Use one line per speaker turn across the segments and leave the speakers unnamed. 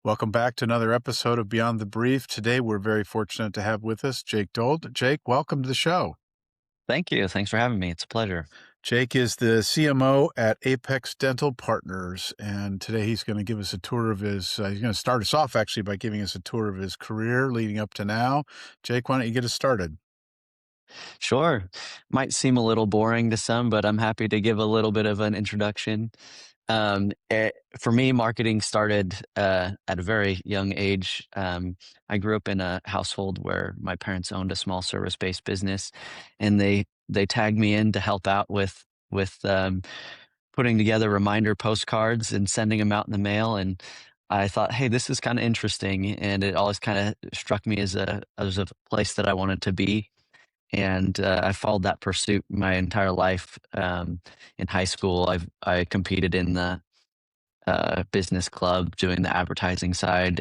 Welcome back to another episode of Beyond the Brief. Today, we're very fortunate to have with us Jake Dold. Jake, welcome to the show.
Thank you. Thanks for having me. It's a pleasure.
Jake is the CMO at Apex Dental Partners, and today he's going to give us a tour of his, he's going to start us off actually by giving us a tour of his career leading up to now. Jake, why don't you get us started?
Sure. Might seem a little boring to some, but I'm happy to give a little bit of an introduction. For me, marketing started at a very young age. I grew up in a household where my parents owned a small service-based business, and they tagged me in to help out with putting together reminder postcards and sending them out in the mail. And I thought, hey, this is kind of interesting, and it always kind of struck me as a place that I wanted to be. And I followed that pursuit my entire life. In high school, I competed in the business club doing the advertising side,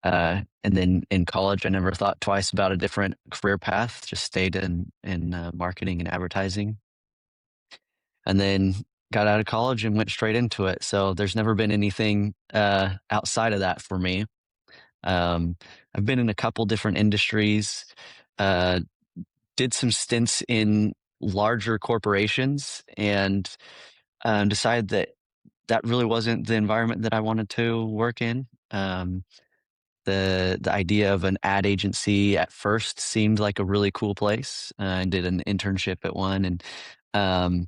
and then in college, I never thought twice about a different career path. Just stayed in marketing and advertising, and then got out of college and went straight into it. So there's never been anything outside of that for me. I've been in a couple different industries. Uh, did some stints in larger corporations, and decided that that really wasn't the environment that I wanted to work in. The idea of an ad agency at first seemed like a really cool place. I did an internship at one, and um,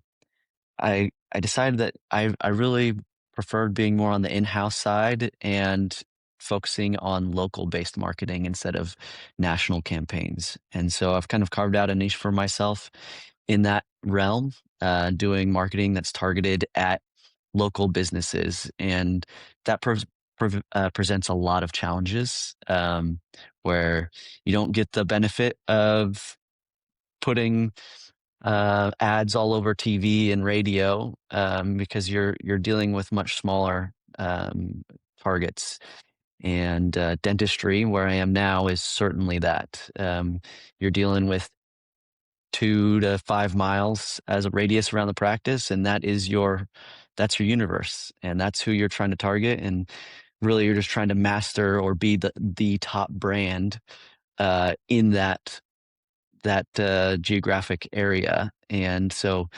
I decided that I really preferred being more on the in-house side and focusing on local-based marketing instead of national campaigns. And so I've kind of carved out a niche for myself in that realm, doing marketing that's targeted at local businesses, and that presents a lot of challenges, where you don't get the benefit of putting ads all over TV and radio, because you're dealing with much smaller targets. And dentistry, where I am now, is certainly that. You're dealing with 2 to 5 miles as a radius around the practice, and that's your universe, and that's who you're trying to target. And really, you're just trying to master or be the top brand in that geographic area. And so,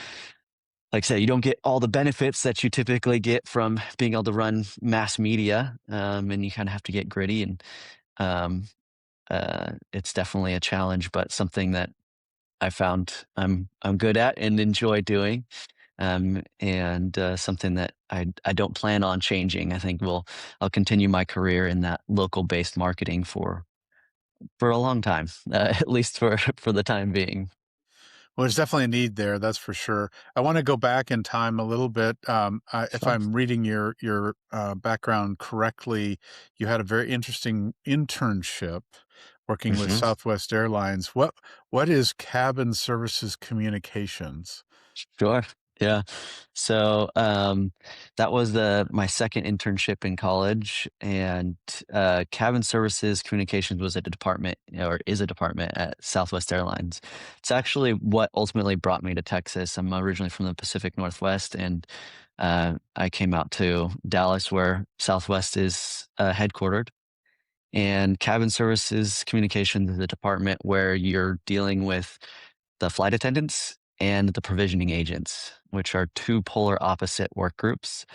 like I said, you don't get all the benefits that you typically get from being able to run mass media, and you kind of have to get gritty. And um, it's definitely a challenge, but something that I found I'm good at and enjoy doing, and something that I don't plan on changing. I think I'll continue my career in that local based marketing for a long time, at least for the time being.
Well, there's definitely a need there, that's for sure. I want to go back in time a little bit. If
Sure.
I'm reading your background correctly, you had a very interesting internship working with
Mhm.
Southwest Airlines. What is cabin services communications?
Sure. Yeah. So that was my second internship in college, and cabin services communications was a department, or is a department at Southwest Airlines. It's actually what ultimately brought me to Texas. I'm originally from the Pacific Northwest, and I came out to Dallas, where Southwest is headquartered. And cabin services communications is a department where you're dealing with the flight attendants and the provisioning agents, which are two polar opposite work groups.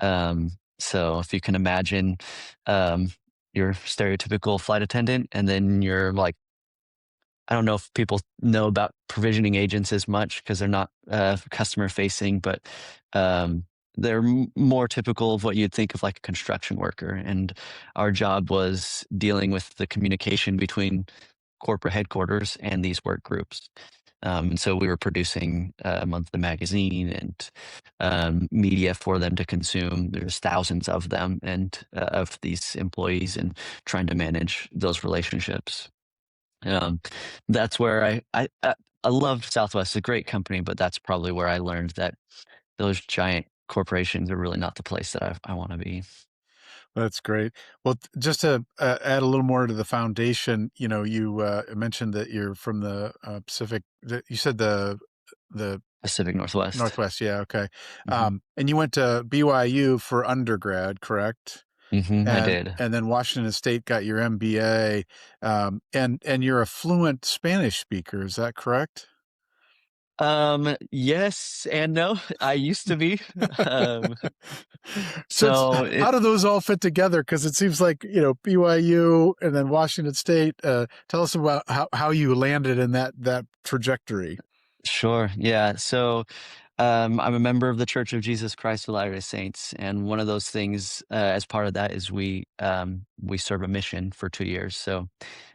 So if you can imagine, um, your stereotypical flight attendant, and then you're like, I don't know if people know about provisioning agents as much because they're not customer facing, but they're more typical of what you'd think of like a construction worker. And our job was dealing with the communication between corporate headquarters and these work groups. And so we were producing a monthly magazine and media for them to consume. There's thousands of them, and of these employees, and trying to manage those relationships. Um, that's where I loved Southwest. It's a great company, but that's probably where I learned that those giant corporations are really not the place that I want to be.
That's great. Well, just to add a little more to the foundation, you mentioned that you're from the Pacific. You said the
Pacific Northwest.
Northwest. Yeah. Okay.
Hmm.
And you went to BYU for undergrad, correct?
I did.
and then Washington State got your MBA, and you're a fluent Spanish speaker, is that correct?
Yes and no. I used to be. Um,
So it's
so it
how do those all fit together? Because it seems like, BYU and then Washington State, tell us about how you landed in that trajectory.
Sure. Yeah. So I'm a member of the Church of Jesus Christ of Latter-day Saints, and one of those things, as part of that, is we serve a mission for 2 years. So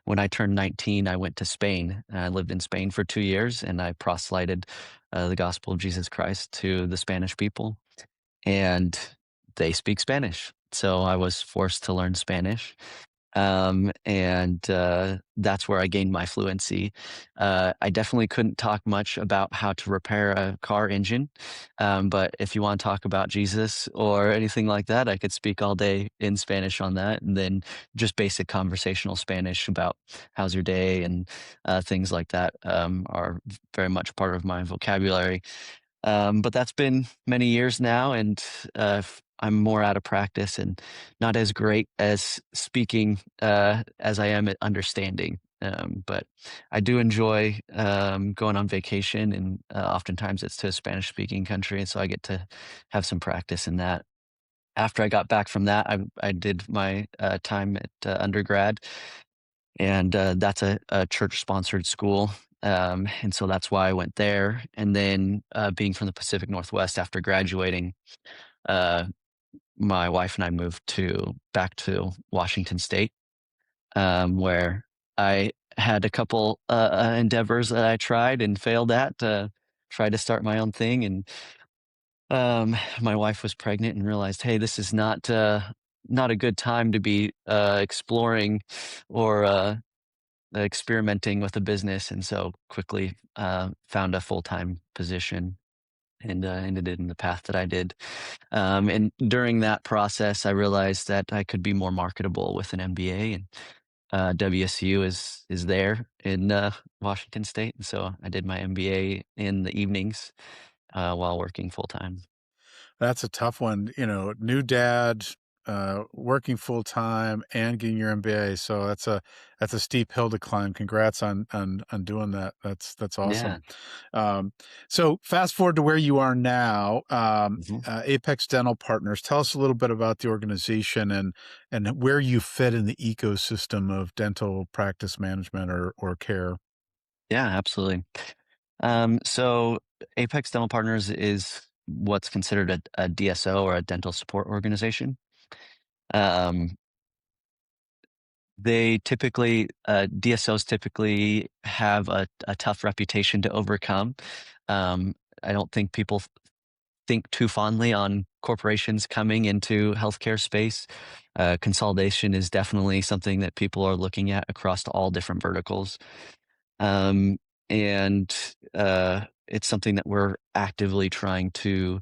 when I turned 19, I went to Spain. I lived in Spain for 2 years, and I proselyted the gospel of Jesus Christ to the Spanish people, and they speak Spanish. So I was forced to learn Spanish. And that's where I gained my fluency. I definitely couldn't talk much about how to repair a car engine, but if you want to talk about Jesus or anything like that, I could speak all day in Spanish on that, and then just basic conversational Spanish about how's your day and things like that are very much part of my vocabulary. But that's been many years now, and I'm more out of practice and not as great as speaking as I am at understanding. But I do enjoy going on vacation, and oftentimes it's to a Spanish-speaking country, and so I get to have some practice in that. After I got back from that, I did my time at undergrad, and that's a church-sponsored school, and so that's why I went there. And then, being from the Pacific Northwest, after graduating, uh, my wife and I moved to back to Washington State, where I had a couple endeavors that I tried and failed at to try to start my own thing. And my wife was pregnant and realized, hey, this is not a good time to be exploring or experimenting with a business, and so quickly found a full-time position and ended it in the path that I did. And during that process, I realized that I could be more marketable with an MBA, and WSU is there in Washington State, and so I did my MBA in the evenings while working full time.
That's a tough one, new dad, working full time and getting your MBA. So that's a steep hill to climb. Congrats on doing that. That's awesome.
Yeah.
Um, so fast forward to where you are now,
Mhm.
Apex Dental Partners. Tell us a little bit about the organization and where you fit in the ecosystem of dental practice management or care.
Yeah, absolutely. So Apex Dental Partners is what's considered a DSO, or a dental support organization. Um, DSOs typically have a tough reputation to overcome. Um, I don't think people think too fondly on corporations coming into healthcare space. Consolidation is definitely something that people are looking at across all different verticals. Um, and it's something that we're actively trying to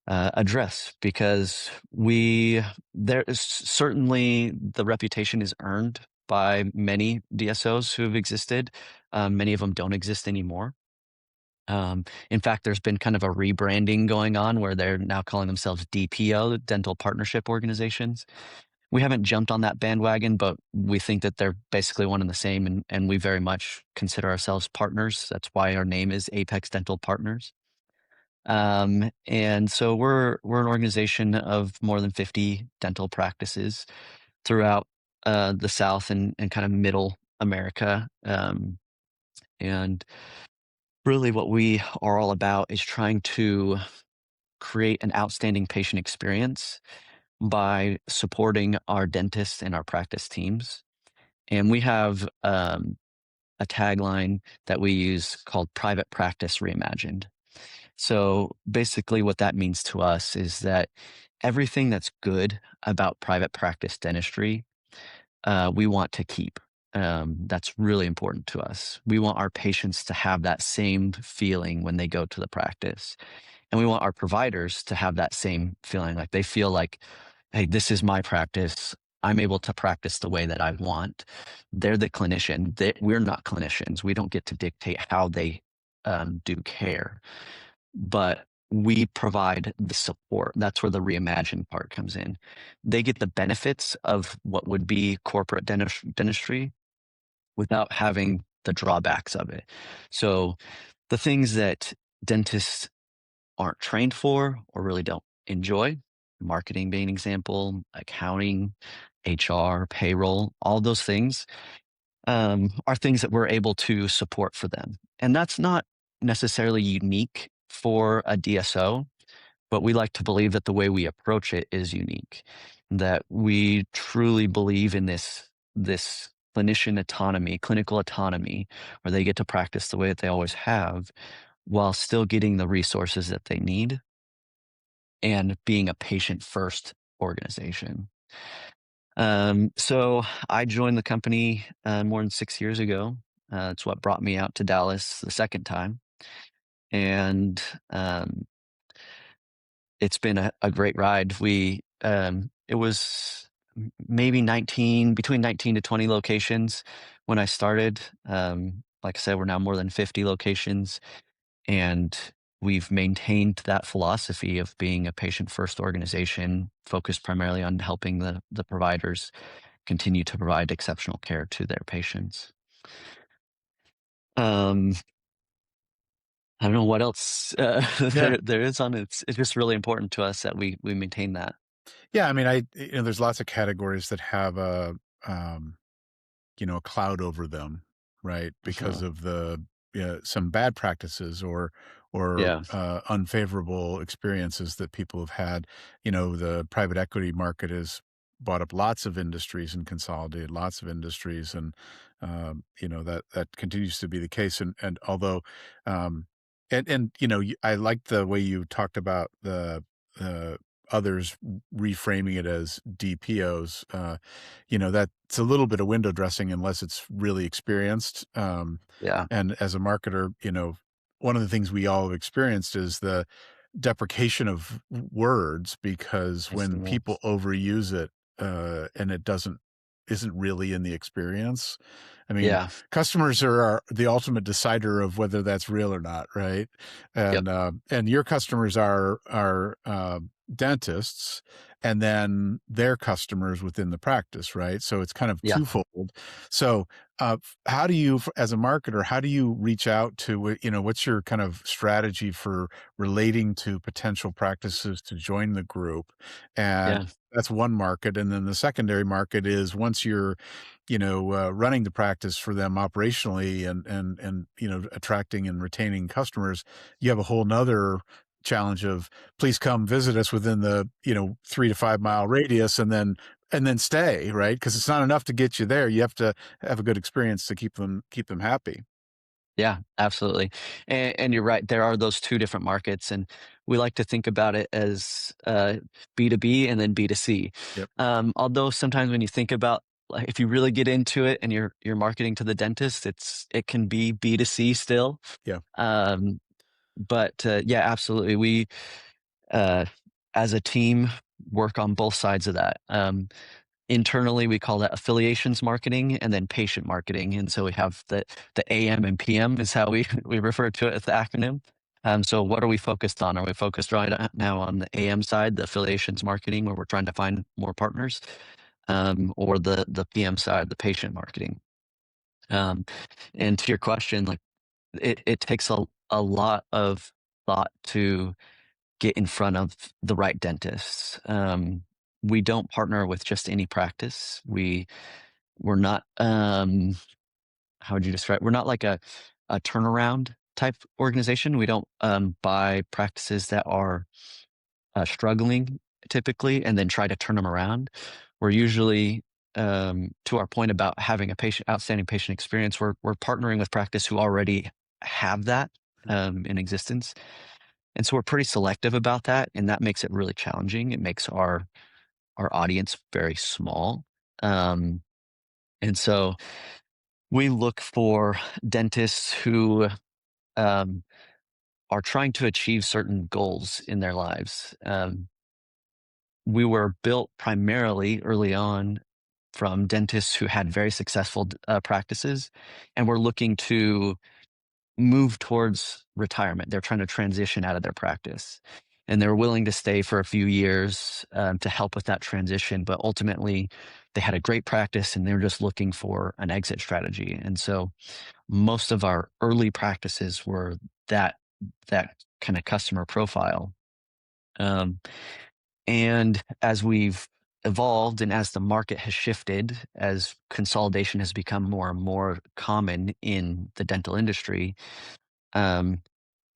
address, because there is certainly the reputation is earned by many DSOs who have existed. Many of them don't exist anymore. In fact, there's been kind of a rebranding going on where they're now calling themselves DPO, Dental Partnership Organizations. We haven't jumped on that bandwagon, but we think that they're basically one and the same, and we very much consider ourselves partners. That's why our name is Apex Dental Partners. And so we're an organization of more than 50 dental practices throughout the South and kind of Middle America. And really, what we are all about is trying to create an outstanding patient experience by supporting our dentists and our practice teams. And we have a tagline that we use called Private Practice Reimagined. So basically, what that means to us is that everything that's good about private practice dentistry, we want to keep. That's really important to us. We want our patients to have that same feeling when they go to the practice. And we want our providers to have that same feeling, like they feel like, hey, this is my practice. I'm able to practice the way that I want. They're the clinician. We're not clinicians. We don't get to dictate how they do care, but we provide the support. That's where the reimagine part comes in. They get the benefits of what would be corporate dentistry without having the drawbacks of it. So the things that dentists aren't trained for or really don't enjoy, marketing being an example, accounting, HR, payroll, all those things are things that we're able to support for them. And that's not necessarily unique for a DSO, but we like to believe that the way we approach it is unique, that we truly believe in this clinician autonomy, clinical autonomy, where they get to practice the way that they always have while still getting the resources that they need and being a patient first organization. So I joined the company more than 6 years ago. It's what brought me out to Dallas the second time. And it's been a great ride. It was maybe between 19 to 20 locations when I started. Like I said, we're now more than 50 locations, and we've maintained that philosophy of being a patient first organization focused primarily on helping the providers continue to provide exceptional care to their patients. Um, I don't know what else
Yeah.
there is on it. It's just really important to us that we maintain that.
Yeah, I mean, there's lots of categories that have um, a cloud over them, right? Because
So
of some bad practices or
yeah,
unfavorable experiences that people have had. The private equity market has bought up lots of industries and consolidated lots of industries, and that continues to be the case. And although, um, I like the way you talked about the uh, others reframing it as DPOs. That's a little bit of window dressing unless it's really experienced.
yeah,
And as a marketer, one of the things we all have experienced is the deprecation of words because
I see
when
that.
people overuse it, and it isn't really in the experience. I mean,
Yeah,
customers are the ultimate decider of whether that's real or not, right?
yep,
And your customers are dentists, and then their customers within the practice, right? So it's kind of
yeah,
twofold. So, how do you, as a marketer, how do you reach out to, what's your kind of strategy for relating to potential practices to join the group? And
yeah,
that's one market. And then the secondary market is once you're, running the practice for them operationally and, attracting and retaining customers, you have a whole nother challenge of please come visit us within the 3 to 5 mile radius and then stay, right? Because it's not enough to get you there. You have to have a good experience to keep them happy.
yeah, absolutely. And you're right. There are those two different markets, and we like to think about it as B2B and then B2C.
Yep.
Although sometimes when you think about like if you really get into it and you're marketing to the dentist, it can be B2C still.
Yeah.
Um, but yeah, absolutely. We uh, as a team work on both sides of that. Internally, we call that affiliations marketing and then patient marketing. And so we have the AM and PM is how we we refer to it as the acronym. So what are we focused on? Are we focused now on the AM side, the affiliations marketing, where we're trying to find more partners, or the PM side, the patient marketing? Um, and to your question, like it takes a lot of thought to get in front of the right dentists. We don't partner with just any practice. We're not how would you describe? We're not like a turnaround type organization. We don't buy practices that are struggling typically and then try to turn them around. We're usually to our point about having a outstanding patient experience. We're partnering with practice who already have that in existence, and so we're pretty selective about that, and that makes it really challenging. It makes our audience very small. Um, and so we look for dentists who um, are trying to achieve certain goals in their lives. We were built primarily early on from dentists who had very successful practices, and we're looking to move towards retirement. They're trying to transition out of their practice, and they're willing to stay for a few years to help with that transition. But ultimately, they had a great practice, and they're just looking for an exit strategy. And so, most of our early practices were that that kind of customer profile. Um, and as we've evolved and as the market has shifted, as consolidation has become more and more common in the dental industry, um,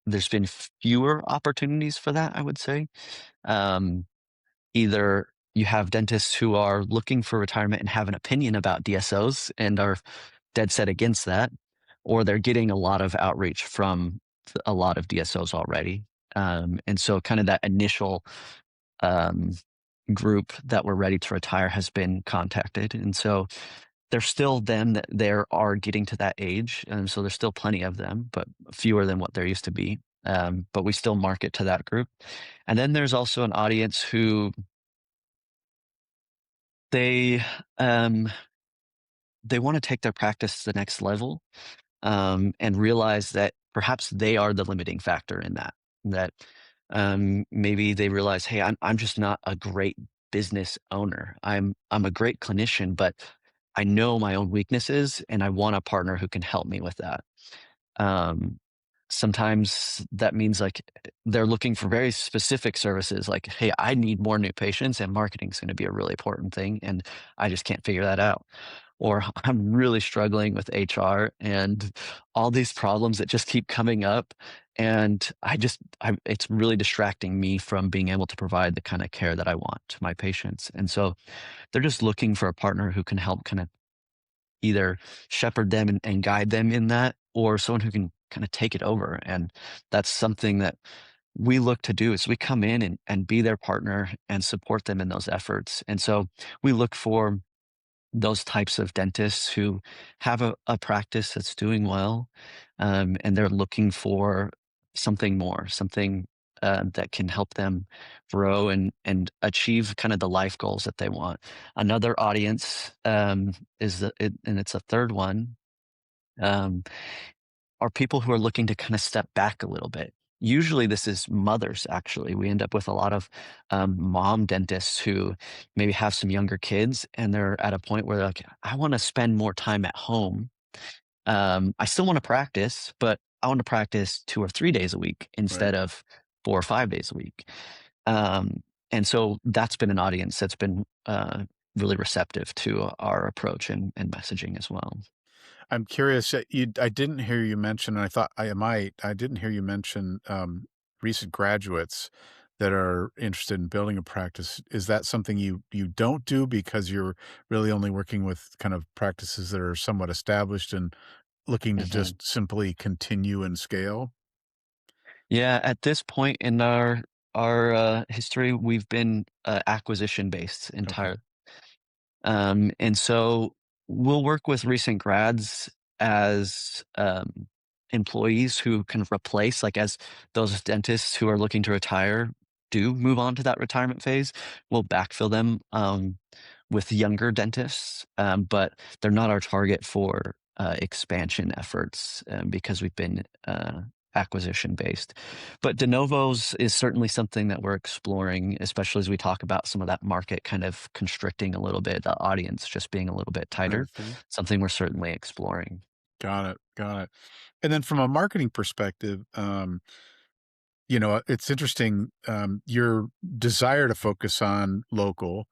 there's been fewer opportunities for that, I would say. Um, Either you have dentists who are looking for retirement and have an opinion about DSOs and are dead set against that, or they're getting a lot of outreach from a lot of DSOs already. And so, kind of that initial um, group that were ready to retire has been contacted. And so, there's still them that there are getting to that age, and so there's still plenty of them, but fewer than what there used to be. But we still market to that group. And then there's also an audience who they um, they want to take their practice to the next level, and realize that perhaps they are the limiting factor in that. That maybe they realize, hey, I'm just not a great business owner. I'm a great clinician, but I know my own weaknesses, and I want a partner who can help me with that. Um, Sometimes that means like they're looking for very specific services, like, hey, I need more new patients, and marketing is going to be a really important thing, and I just can't figure that out. Or I'm really struggling with HR and all these problems that just keep coming up. And it's really distracting me from being able to provide the kind of care that I want to my patients. And so they're just looking for a partner who can help kind of either shepherd them and guide them in that, or someone who can kind of take it over. And that's something that we look to do is we come in and be their partner and support them in those efforts. And so we look for those types of dentists who have a practice that's doing well, and they're looking for something more, something that can help them grow and achieve kind of the life goals that they want. Another audience and it's a third one, um, are people who are looking to kind of step back a little bit. Usually, this is mothers, actually. We end up with a lot of mom dentists who maybe have some younger kids, and they're at a point where they're like, I want to spend more time at home. I still want to practice, but I want to practice 2 or 3 days a week
Right.
instead of 4 or 5 days a week. And so that's been an audience that's been really receptive to our approach and messaging as well.
I'm curious, I didn't hear you mention, and I thought I might, I didn't hear you mention, recent graduates that are interested in building a practice. Is that something you don't do because you're really only working with kind of practices that are somewhat established and looking to
Mhm.
just simply continue and scale?
Yeah, at this point in our history, we've been acquisition based
Okay.
entirely. And so we'll work with recent grads as employees who can replace, like as those dentists who are looking to retire do move on to that retirement phase, we'll backfill them with younger dentists, but they're not our target for expansion efforts because we've been acquisition based. But de novos is certainly something that we're exploring, especially as we talk about some of that market kind of constricting a little bit, the audience just being a little bit tighter.
Okay.
Something we're certainly exploring.
Got it, got it. And then from a marketing perspective, it's interesting, your desire to focus on local,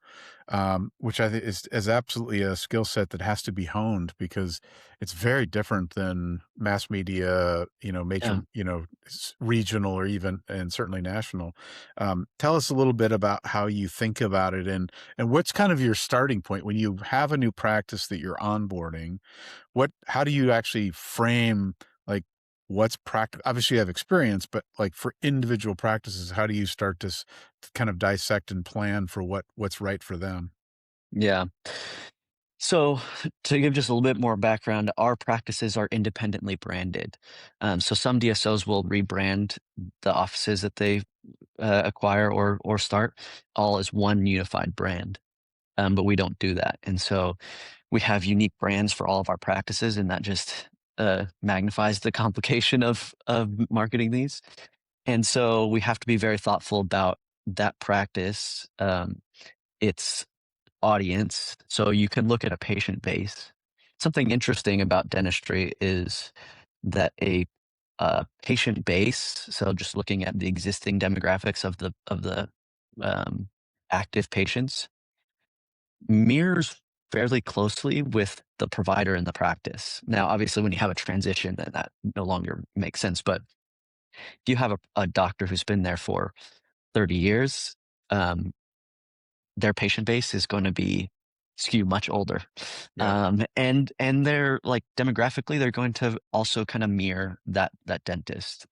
which I think is absolutely a skill set that has to be honed because it's very different than mass media, major,
Yeah.
regional or even and certainly national. Tell us a little bit about how you think about it and what's kind of your starting point when you have a new practice that you're onboarding. How do you actually frame, like, what's practical? Obviously, you have experience, but, like, for individual practices, how do you start to kind of dissect and plan for what's right for them?
Yeah. So, to give just a little bit more background, our practices are independently branded. So, some DSOs will rebrand the offices that they acquire or start all as one unified brand. But we don't do that. And so we have unique brands for all of our practices, and that just magnifies the complication of marketing these. And so we have to be very thoughtful about that practice, its audience. So you can look at a patient base. Something interesting about dentistry is that a patient base, so just looking at the existing demographics of the um, active patients, mirrors fairly closely with the provider in the practice. Now, obviously, when you have a transition, then that no longer makes sense. But if you have a doctor who's been there for 30 years, um, their patient base is going to be skew much older.
Yeah.
And they're like demographically, they're going to also kind of mirror that dentist,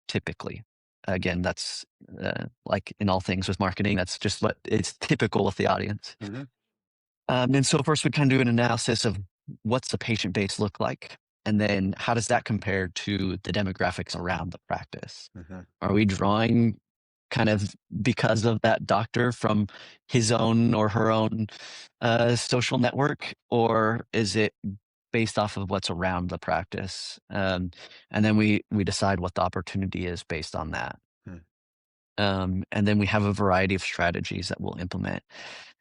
typically. Again, that's like in all things with marketing, that's just what it's typical with the audience.
Mhm.
And so first we kind of do an analysis of what's the patient base look like, and then how does that compare to the demographics around the practice?
Mhm.
Are we drawing kind of because of that doctor from his own or her own social network, or is it based off of what's around the practice? And then we decide what the opportunity is based on that.
Mm.
And then we have a variety of strategies that we'll implement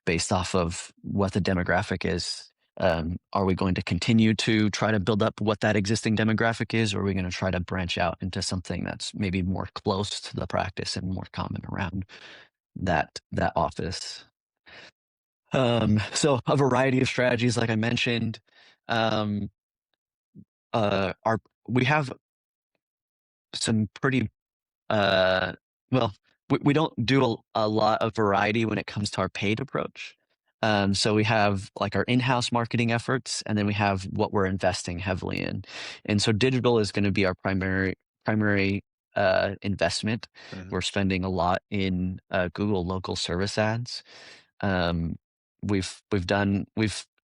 based off of what the demographic is. Are we going to continue to try to build up what that existing demographic is, or are we going to try to branch out into something that's maybe more close to the practice and more common around that office? So a variety of strategies, like I mentioned. Um, our we have some pretty Uh, well, we don't do a lot of variety when it comes to our paid approach. So we have like our in-house marketing efforts, and then we have what we're investing heavily in. And so digital is going to be our primary investment.
Mhm.
We're spending a lot in Google local service ads. Um, we've done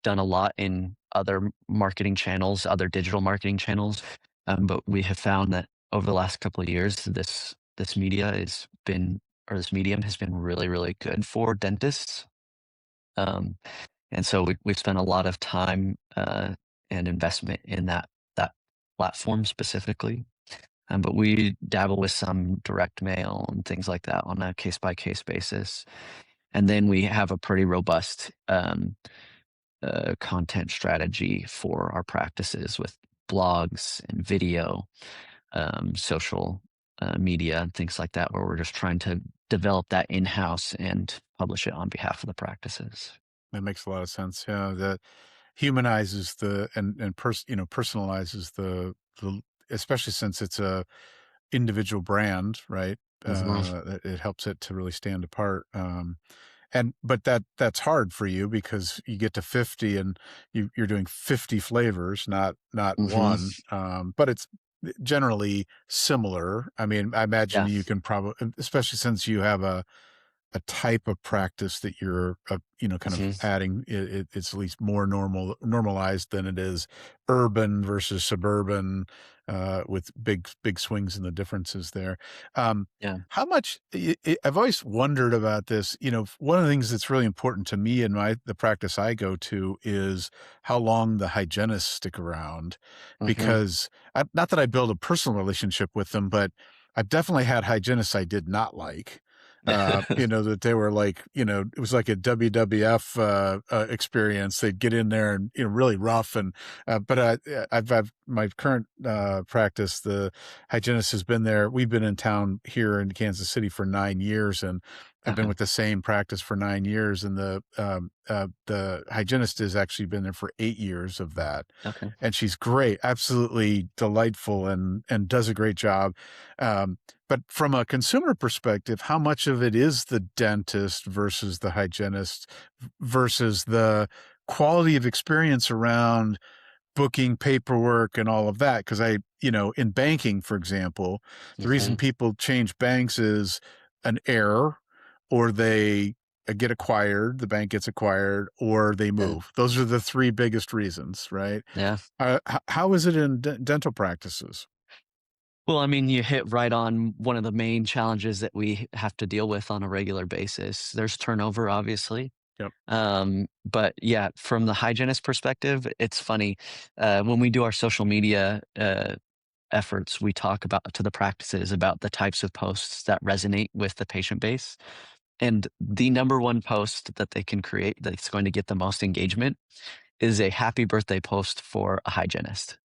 a lot in other marketing channels, other digital marketing channels, but we have found that over the last couple of years, this media has been or this medium has been really good for dentists. Um, and so we've spent a lot of time and investment in that platform specifically. But we dabble with some direct mail and things like that on a case by case basis. And then we have a pretty robust content strategy for our practices with blogs and video, social media, and things like that, where we're just trying to develop that in house and publish it on behalf of the practices.
That makes a lot of sense. Yeah, that humanizes the personalizes the especially since it's a individual brand, right?
Mhm.
It helps it to really stand apart. And but that's hard for you because you get to 50 and you're doing 50 flavors, not
Mhm.
one. But it's generally similar. I mean, I imagine
Yeah.
you can probably, especially since you have a type of practice that you're, kind of
Mhm.
adding, it's at least more normalized than it is urban versus suburban, with big swings in the differences there.
Yeah.
How much I've always wondered about this. One of the things that's really important to me in the practice I go to is how long the hygienists stick around,
Mhm.
because not that I build a personal relationship with them, but I've definitely had hygienists I did not like, that they were like, it was like a WWF experience. They'd get in there and, really rough. And, but I've my current practice, the hygienist has been there. We've been in town here in Kansas City for 9 years, and I've been
Okay.
with the same practice for 9 years. And the hygienist has actually been there for 8 years of that.
Okay.
And she's great, absolutely delightful, and does a great job. Um, but from a consumer perspective, how much of it is the dentist versus the hygienist versus the quality of experience around booking paperwork and all of that? Because in banking, for example, the reason
Mhm.
people change banks is an error, or they get acquired, the bank gets acquired, or they
Yeah.
move. Those are the three biggest reasons, right?
Yeah.
How is it in dental practices?
Well, I mean, you hit right on one of the main challenges that we have to deal with on a regular basis. There's turnover, obviously.
Yep.
But yeah, from the hygienist perspective, it's funny. When we do our social media efforts, we talk about to the practices about the types of posts that resonate with the patient base. And the number one post that they can create that's going to get the most engagement is a happy birthday post for a hygienist.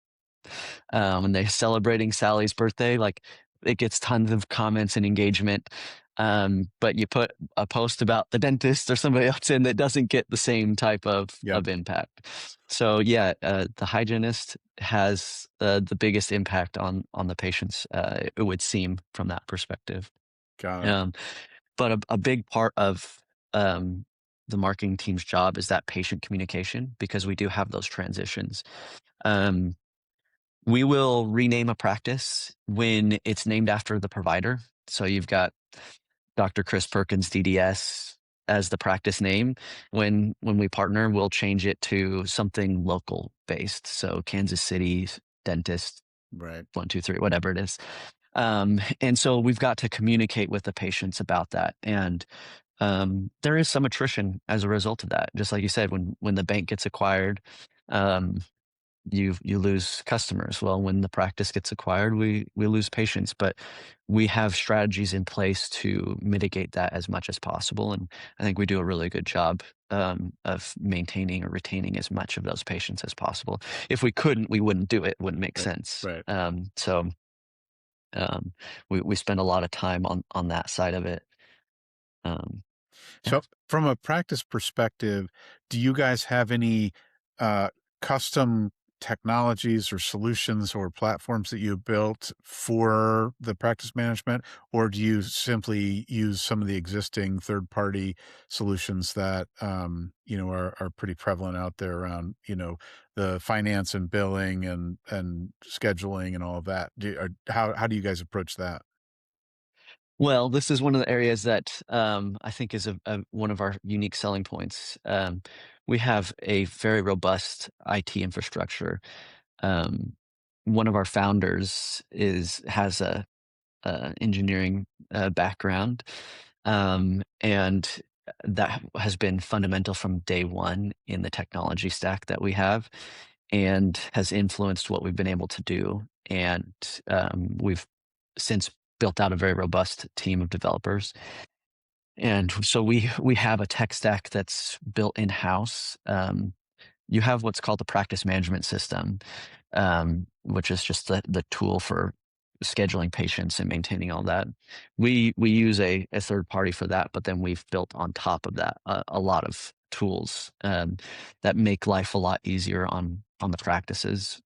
When they're celebrating Sally's birthday, like it gets tons of comments and engagement. But you put a post about the dentist or somebody else in that doesn't get the same type
Yep.
of impact. So yeah, the hygienist has the biggest impact on the patients. It would seem from that perspective.
Got it.
Um, but a big part of um, the marketing team's job is that patient communication because we do have those transitions. Um, we will rename a practice when it's named after the provider. So you've got Dr. Chris Perkins DDS as the practice name. When we partner, we'll change it to something local based. So Kansas City dentist
Right.
123, whatever it is. And so we've got to communicate with the patients about that. And there is some attrition as a result of that. Just like you said, when the bank gets acquired, um, you lose customers. Well, when the practice gets acquired, we lose patients, but we have strategies in place to mitigate that as much as possible. And I think we do a really good job of maintaining or retaining as much of those patients as possible. If we couldn't, we wouldn't do it. It wouldn't make
Right.
sense.
Right.
So um, we spend a lot of time on that side of it. Um, yeah.
So, from a practice perspective, do you guys have any uh, custom technologies or solutions or platforms that you built for the practice management, or do you simply use some of the existing third-party solutions that are pretty prevalent out there around the finance and billing and scheduling and all of that? How do you guys approach that?
Well, this is one of the areas that I think is one of our unique selling points. We have a very robust IT infrastructure. Um, one of our founders has a engineering background, and that has been fundamental from day one in the technology stack that we have, and has influenced what we've been able to do. And we've since built out a very robust team of developers. And so we have a tech stack that's built in house. You have what's called the practice management system, which is just the tool for scheduling patients and maintaining all that. We use a third party for that, but then we've built on top of that a lot of tools that make life a lot easier on the practices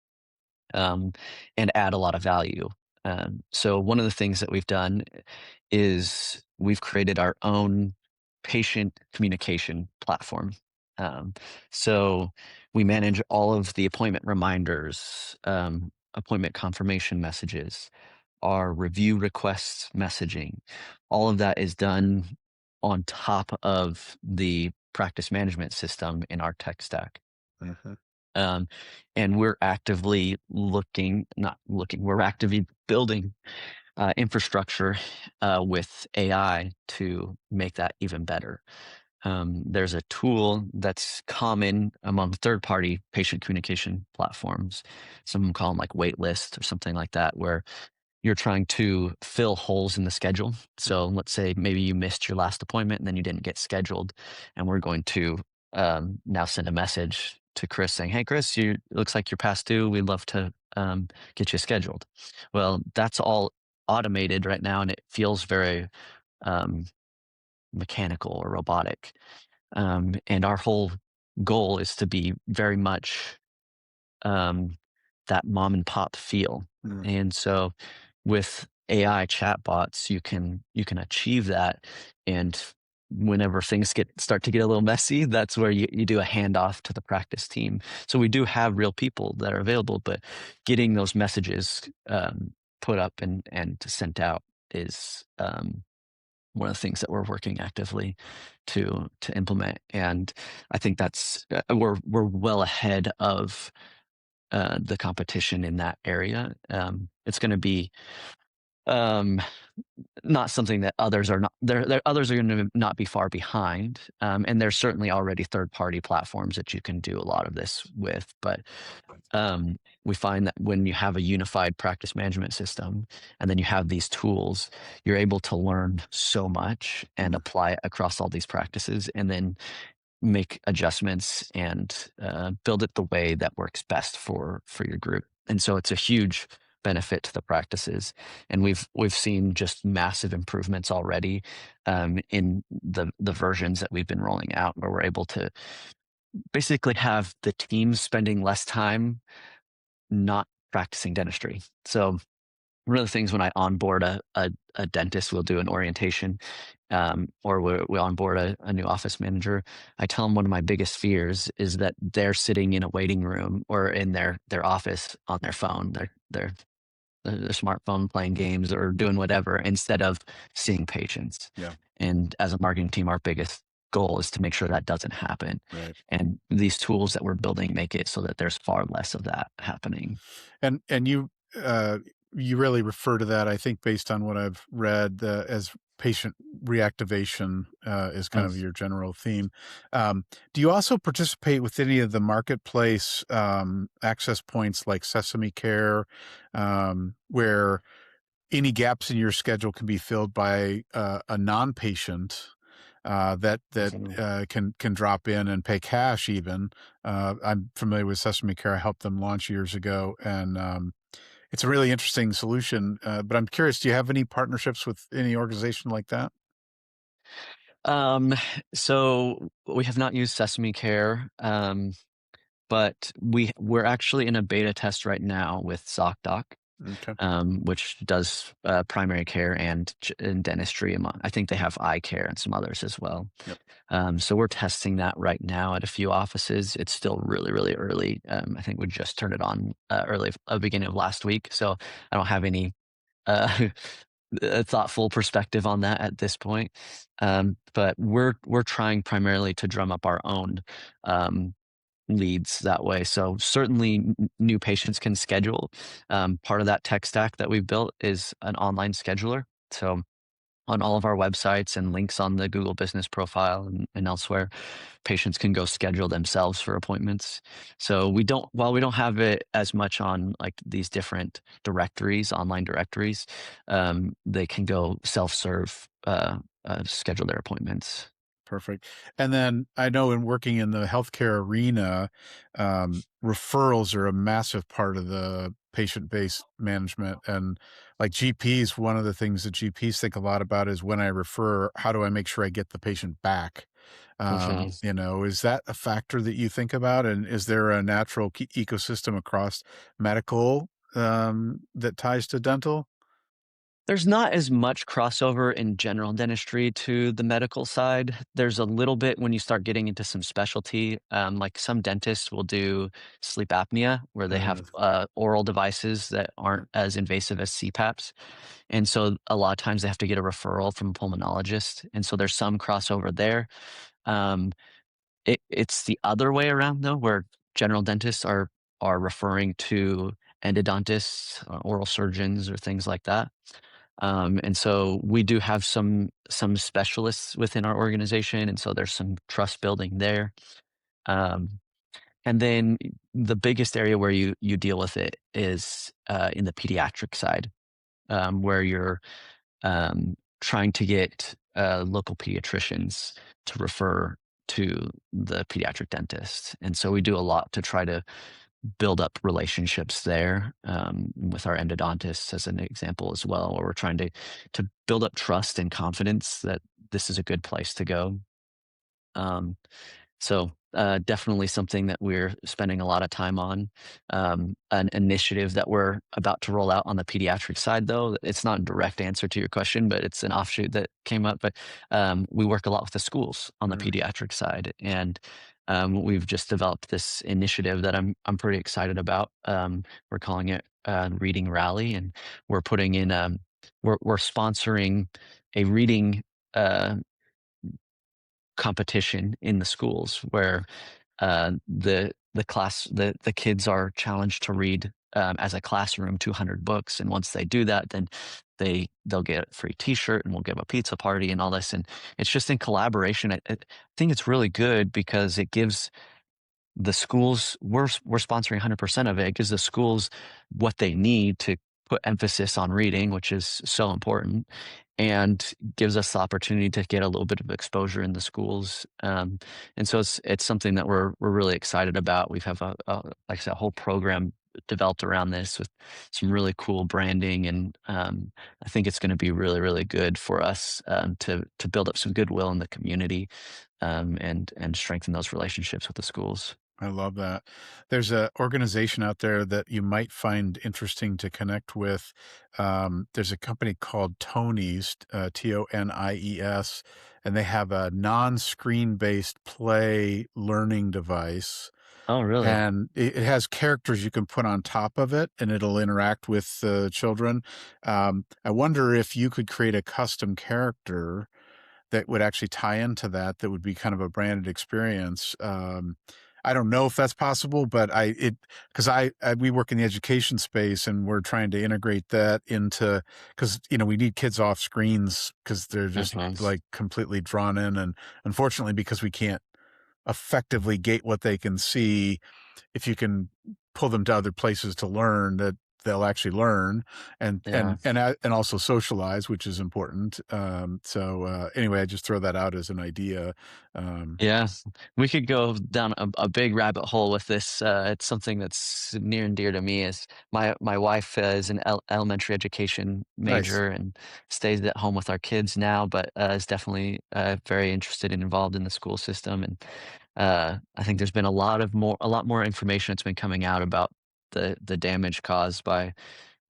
um, and add a lot of value. So one of the things that we've done is we've created our own patient communication platform. Um, so we manage all of the appointment reminders, appointment confirmation messages, our review requests messaging. All of that is done on top of the practice management system in our tech stack.
Mhm.
Um, and we're actively looking, not looking, we're actively building infrastructure with AI to make that even better. There's a tool that's common among third party patient communication platforms. Some call them like waitlist or something like that, where you're trying to fill holes in the schedule. So let's say maybe you missed your last appointment and then you didn't get scheduled, and we're going to now send a message to Chris saying, "Hey, Chris, you it looks like you're past due. We'd love to get you scheduled." Well, that's all automated right now, and it feels very um, mechanical or robotic. And our whole goal is to be very much um, that mom and pop feel.
Mm.
And so with AI chatbots, you can achieve that. And whenever things start to get a little messy, that's where you do a handoff to the practice team. So we do have real people that are available, but getting those messages put up and sent out is one of the things that we're working actively to implement. And I think that's we're well ahead of the competition in that area. It's going to be Um, Not something that others are not others are gonna not be far behind, and there's certainly already third-party platforms that you can do a lot of this with, but, we find that when you have a unified practice management system, and then you have these tools, you're able to learn so much and
Mm,
apply it across all these practices, and then make adjustments and build it the way that works best for your group. And so it's a huge benefit to the practices, and we've seen just massive improvements already in the versions that we've been rolling out, where we're able to basically have the teams spending less time not practicing dentistry. So one of the things when I onboard a dentist, we'll do an orientation, or we onboard a new office manager. I tell them one of my biggest fears is that they're sitting in a waiting room or in their office on their phone, their smartphone playing games or doing whatever instead of seeing patients.
yeah,
And as a marketing team, our biggest goal is to make sure that doesn't happen.
right.
And these tools that we're building make it so that there's far less of that happening.
And uh, you really refer to that, I think, based on what I've read, as patient reactivation, is kind of your general theme. Do you also participate with any of the marketplace, access points like Sesame Care, where any gaps in your schedule can be filled by, a non-patient, that can drop in and pay cash even. I'm familiar with Sesame Care. I helped them launch years ago, and, it's a really interesting solution, but I'm curious, do you have any partnerships with any organization like that?
Um, so we have not used Sesame Care, but we're actually in a beta test right now with ZocDoc,
Okay.
which does primary care and dentistry. I think they have eye care and some others as well.
Yep.
So we're testing that right now at a few offices. It's still really, really early. I think we just turned it on beginning of last week. So I don't have any uh, a thoughtful perspective on that at this point. But we're trying primarily to drum up our own um, leads that way. So certainly new patients can schedule. Part of that tech stack that we've built is an online scheduler. So on all of our websites and links on the Google Business Profile and elsewhere, patients can go schedule themselves for appointments. So while we don't have it as much on like these different directories, online directories, they can go self-serve, schedule their appointments.
Perfect. And then I know in working in the healthcare arena, referrals are a massive part of the patient-based management. And like GPs, one of the things that GPs think a lot about is when I refer, how do I make sure I get the patient back?
Mhm.
Is that a factor that you think about? And is there a natural ecosystem across medical, that ties to dental?
There's not as much crossover in general dentistry to the medical side. There's a little bit when you start getting into some specialty. Like some dentists will do sleep apnea, where they have oral devices that aren't as invasive as CPAPs. And so a lot of times they have to get a referral from a pulmonologist. And so there's some crossover there. Um, it's the other way around though, where general dentists are referring to endodontists, oral surgeons, or things like that. And so we do have some specialists within our organization, and so there's some trust building there. Um, and then the biggest area where you deal with it is in the pediatric side, where you're trying to get local pediatricians to refer to the pediatric dentist. And so we do a lot to try to build up relationships there, with our endodontists as an example as well, where we're trying to build up trust and confidence that this is a good place to go. Um, definitely something that we're spending a lot of time on. An initiative that we're about to roll out on the pediatric side, though, it's not a direct answer to your question, but it's an offshoot that came up. But we work a lot with the schools on the
Mm,
pediatric side, and we've just developed this initiative that I'm pretty excited about. We're calling it Reading Rally, and we're putting in we're sponsoring a reading. Competition in the schools where the kids are challenged to read as a classroom 200 books, and once they do that, then they'll get a free T-shirt, and we'll give a pizza party and all this, and it's just in collaboration. I think it's really good because it gives the schools, we're sponsoring 100% of it. It gives the schools what they need to put emphasis on reading, which is so important, and gives us the opportunity to get a little bit of exposure in the schools. And so it's something that we're really excited about. We have like I said, a whole program developed around this with some really cool branding, and I think it's going to be really, really good for us to build up some goodwill in the community, and strengthen those relationships with the schools.
I love that. There's a organization out there that you might find interesting to connect with. There's a company called Tonies, Tonies, and they have a non-screen based play learning device.
Oh, really?
And it has characters you can put on top of it, and it'll interact with the children. I wonder if you could create a custom character that would actually tie into that, that would be kind of a branded experience. I don't know if that's possible, but because we work in the education space and we're trying to integrate that into, because, we need kids off screens because they're just
Mhm.
like completely drawn in. And unfortunately, because we can't effectively gate what they can see, if you can pull them to other places to learn, that they'll actually learn and
Yeah.
and also socialize, which is important. So anyway, I just throw that out as an idea. Um,
Yeah, we could go down a big rabbit hole with this. It's something that's near and dear to me. Is my wife is an elementary education
nice.
major and stays at home with our kids now, but is definitely very interested and involved in the school system. And I think there's been a lot more information that's been coming out about the damage caused by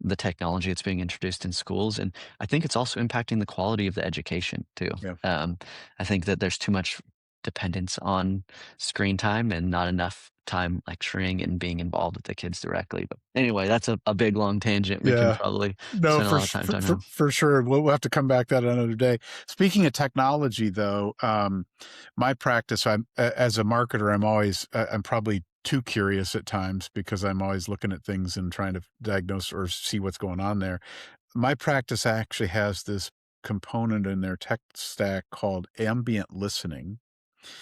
the technology that's being introduced in schools, and I think it's also impacting the quality of the education too.
Yeah.
Um, I think that there's too much dependence on screen time and not enough time lecturing and being involved with the kids directly. But anyway, that's a big long tangent. We can
Yeah.
probably
No,
spend a lot of time talking about.
for sure. We'll have to come back to that another day. Speaking of technology, though, my practice, as a marketer, I'm probably too curious at times because I'm always looking at things and trying to diagnose or see what's going on there. My practice actually has this component in their tech stack called ambient listening.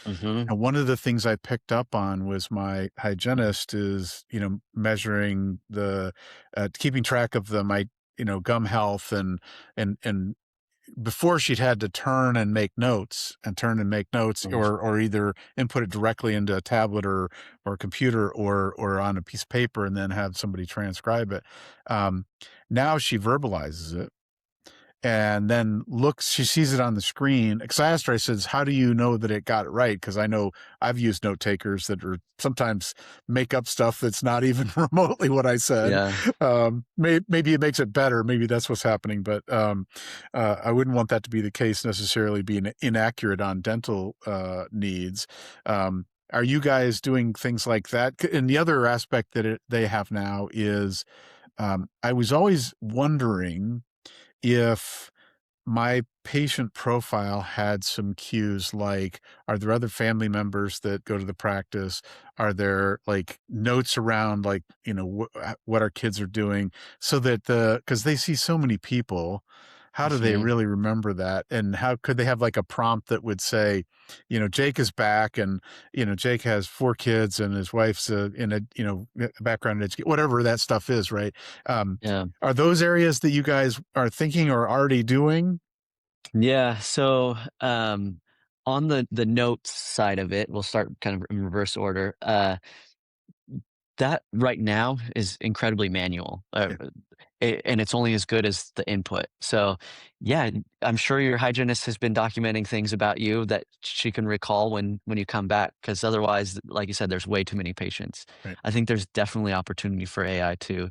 Mhm.
And one of the things I picked up on was my hygienist is, measuring keeping track of gum health, and before she'd had to turn and make notes,
Mhm.
or either input it directly into a tablet or a computer, or on a piece of paper and then have somebody transcribe it. Now she verbalizes it and then she sees it on the screen. Because I asked her, I says, how do you know that it got it right? Because I know I've used note takers that are sometimes make up stuff that's not even remotely what I said.
Yeah.
Maybe it makes it better. Maybe that's what's happening. But I wouldn't want that to be the case necessarily, being inaccurate on dental needs. Are you guys doing things like that? And the other aspect that they have now is, I was always wondering if my patient profile had some cues, like, are there other family members that go to the practice? Are there like notes around, like, what our kids are doing, so that because they see so many people, how do they
Mhm.
really remember that? And how could they have like a prompt that would say, Jake is back, and, Jake has 4 kids and his wife's in a, background in education, whatever that stuff is, right? Um,
Yeah.
are those areas that you guys are thinking or already doing?
Yeah. So, on the notes side of it, we'll start kind of in reverse order. That right now is incredibly manual,
Yeah,
and it's only as good as the input. So, yeah, I'm sure your hygienist has been documenting things about you that she can recall when you come back, because otherwise, like you said, there's way too many patients.
right.
I think there's definitely opportunity for AI to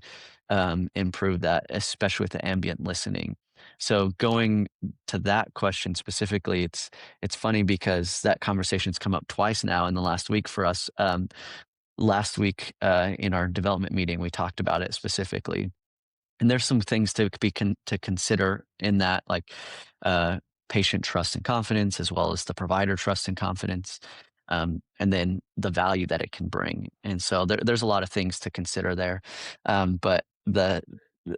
improve that, especially with the ambient listening. So going to that question specifically, it's funny because that conversation's come up twice now in the last week for us. Last week, in our development meeting, we talked about it specifically, and there's some things to consider in that, like, uh, patient trust and confidence, as well as the provider trust and confidence. and then the value that it can bring. And so there's a lot of things to consider there. But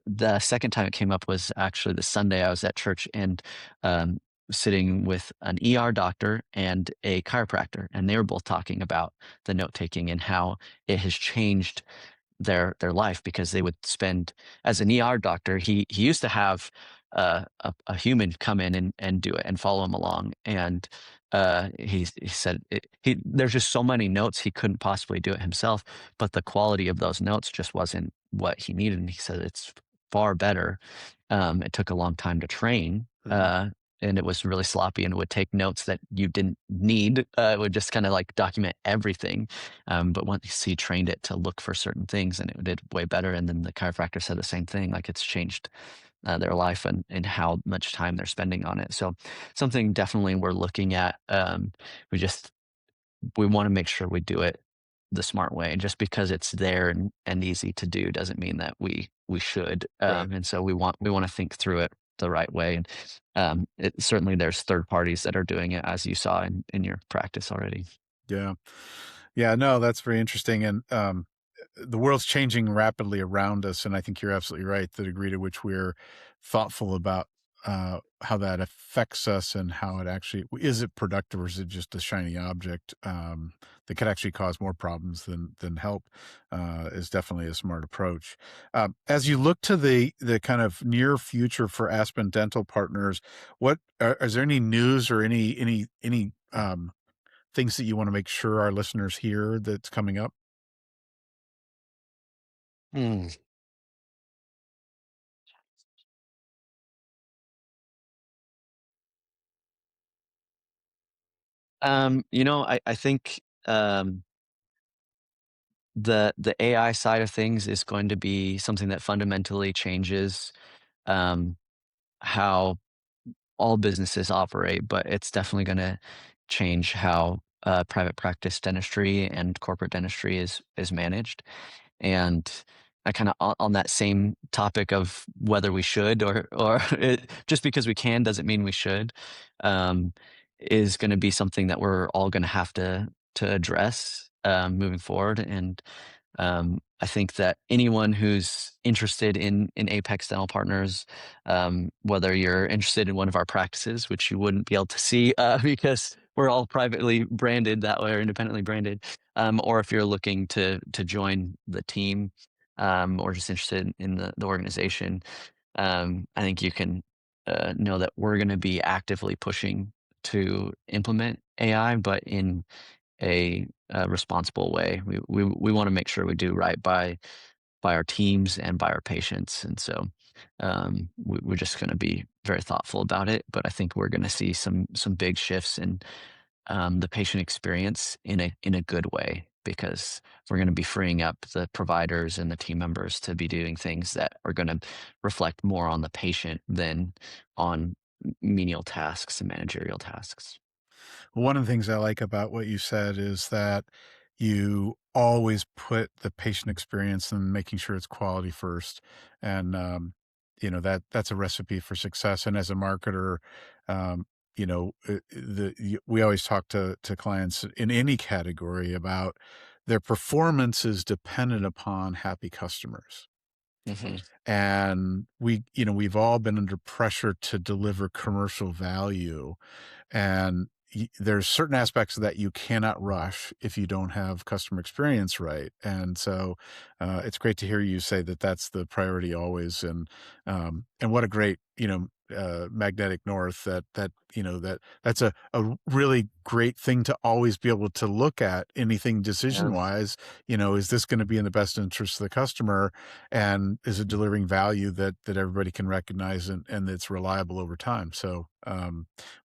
the second time it came up was actually the Sunday I was at church and um, sitting with an ER doctor and a chiropractor, and they were both talking about the note taking and how it has changed their life because they would spend as an ER doctor, he used to have a human come in and do it and follow him along. And he said there's just so many notes he couldn't possibly do it himself, but the quality of those notes just wasn't what he needed. And he said it's far better. It took a long time to train.
Mhm.
And it was really sloppy and would take notes that you didn't need. It would just kind of like document everything, but once he trained it to look for certain things and it did way better. And then the chiropractor said the same thing, like it's changed their life and how much time they're spending on it. So something definitely we're looking at. We just, we want to make sure we do it the smart way. And just because it's there and easy to do doesn't mean that we should.
Right.
And so we want to think through it the right way. And certainly there's third parties that are doing it as you saw in your practice already.
Yeah. Yeah, no, that's very interesting, and, the world's changing rapidly around us, and I think you're absolutely right, the degree to which we're thoughtful about, how that affects us and how it actually is it productive or is it just a shiny object, that could actually cause more problems than help, is definitely a smart approach. As you look to the kind of near future for Aspen Dental Partners, what is there any news or any things that you wanna make sure our listeners hear that's coming up?
Hmm. I think the AI side of things is going to be something that fundamentally changes um, how all businesses operate, but it's definitely going to change how private practice dentistry and corporate dentistry is managed. And I kind of on that same topic of whether we should or just because we can doesn't mean we should, um, is going to be something that we're all going to have to address moving forward. And I think that anyone who's interested in Apex Dental Partners, whether you're interested in one of our practices, which you wouldn't be able to see because we're all privately branded that way or independently branded, or if you're looking to join the team or just interested in the organization, I think you can know that we're going to be actively pushing to implement AI, but in a responsible way. We want to make sure we do right by our teams and by our patients, and so we're just going to be very thoughtful about it. But I think we're going to see some big shifts in the patient experience in a good way because we're going to be freeing up the providers and the team members to be doing things that are going to reflect more on the patient than on menial tasks and managerial tasks.
One of the things I like about what you said is that you always put the patient experience and making sure it's quality first, and, that's a recipe for success, and as a marketer, we always talk to clients in any category about their performance is dependent upon happy customers.
Hmm.
And we've all been under pressure to deliver commercial value, and there's certain aspects that you cannot rush if you don't have customer experience right. And so it's great to hear you say that that's the priority always. And what a great magnetic north that's a really great thing to always be able to look at anything decision
Yeah.
wise. Is this going to be in the best interest of the customer, and is it delivering value that everybody can recognize and that's reliable over time? So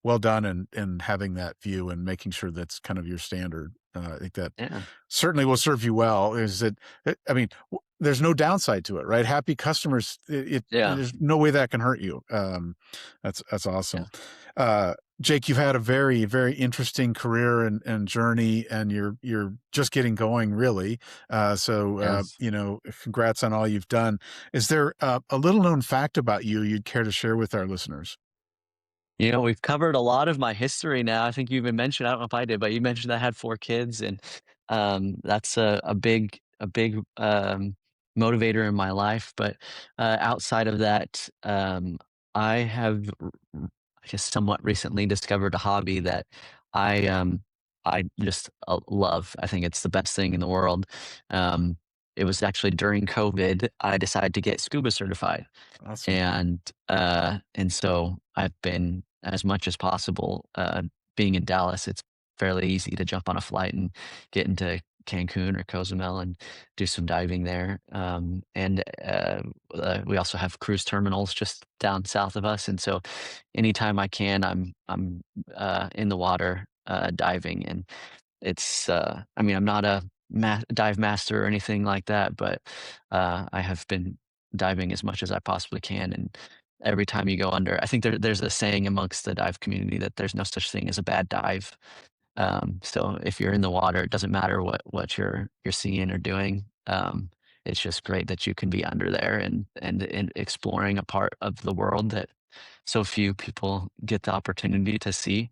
well done in having that view and making sure that's kind of your standard. I think that
Yeah.
certainly will serve you well. Is that I mean, there's no downside to it, right? Happy customers,
Yeah.
there's no way that can hurt you. That's
Yeah.
awesome. Uh, Jake, you've had a very, very interesting career and journey, and you're just getting going, really. So,
Yeah.
congrats on all you've done. Is there a little known fact about you you'd care to share with our listeners?
We've covered a lot of my history now. I think you even mentioned, I don't know if I did, but you mentioned I had 4 kids, and, that's a big motivator in my life, but, outside of that, I have I guess somewhat recently discovered a hobby that I, um, I just, love. I think it's the best thing in the world. Um, it was actually during COVID, I decided to get scuba certified.
Awesome.
And so I've been as much as possible, being in Dallas, it's fairly easy to jump on a flight and get into Cancun or Cozumel and do some diving there. We also have cruise terminals just down south of us, and so anytime I can, I'm in the water, diving, and I mean, I'm not a dive master or anything like that, but I have been diving as much as I possibly can. And every time you go under, I think there's a saying amongst the dive community that there's no such thing as a bad dive. So if you're in the water, it doesn't matter what you're seeing or doing. It's just great that you can be under there and exploring a part of the world that so few people get the opportunity to see.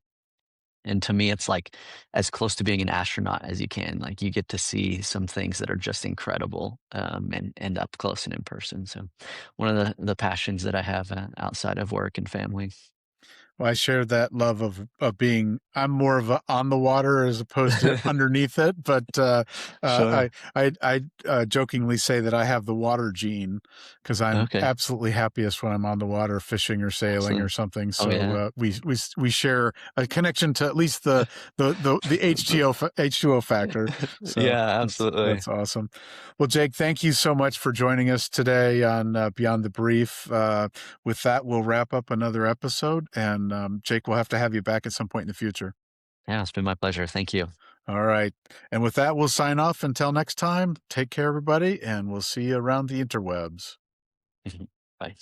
And to me, it's like as close to being an astronaut as you can. Like you get to see some things that are just incredible, and up close and in person. So, one of the passions that I have outside of work and family.
Well, I share that love of being I'm more of a on the water as opposed to underneath it, but,
Sure.
I jokingly say that I have the water gene because 'cause I'm
Okay.
absolutely happiest when I'm on the water fishing or sailing or
Absolutely.
something,
Oh
so,
yeah.
we share a connection to at least the H2O factor, so
Yeah.
that's
Absolutely.
that's awesome. Well, Jake, thank you so much for joining us today on, Beyond the Brief. With that, we'll wrap up another episode, and, Jake, we'll have to have you back at some point in the future.
Yeah. It's been my pleasure. Thank you.
All right. And with that, we'll sign off. Until next time, take care, everybody, and we'll see you around the interwebs.
Bye.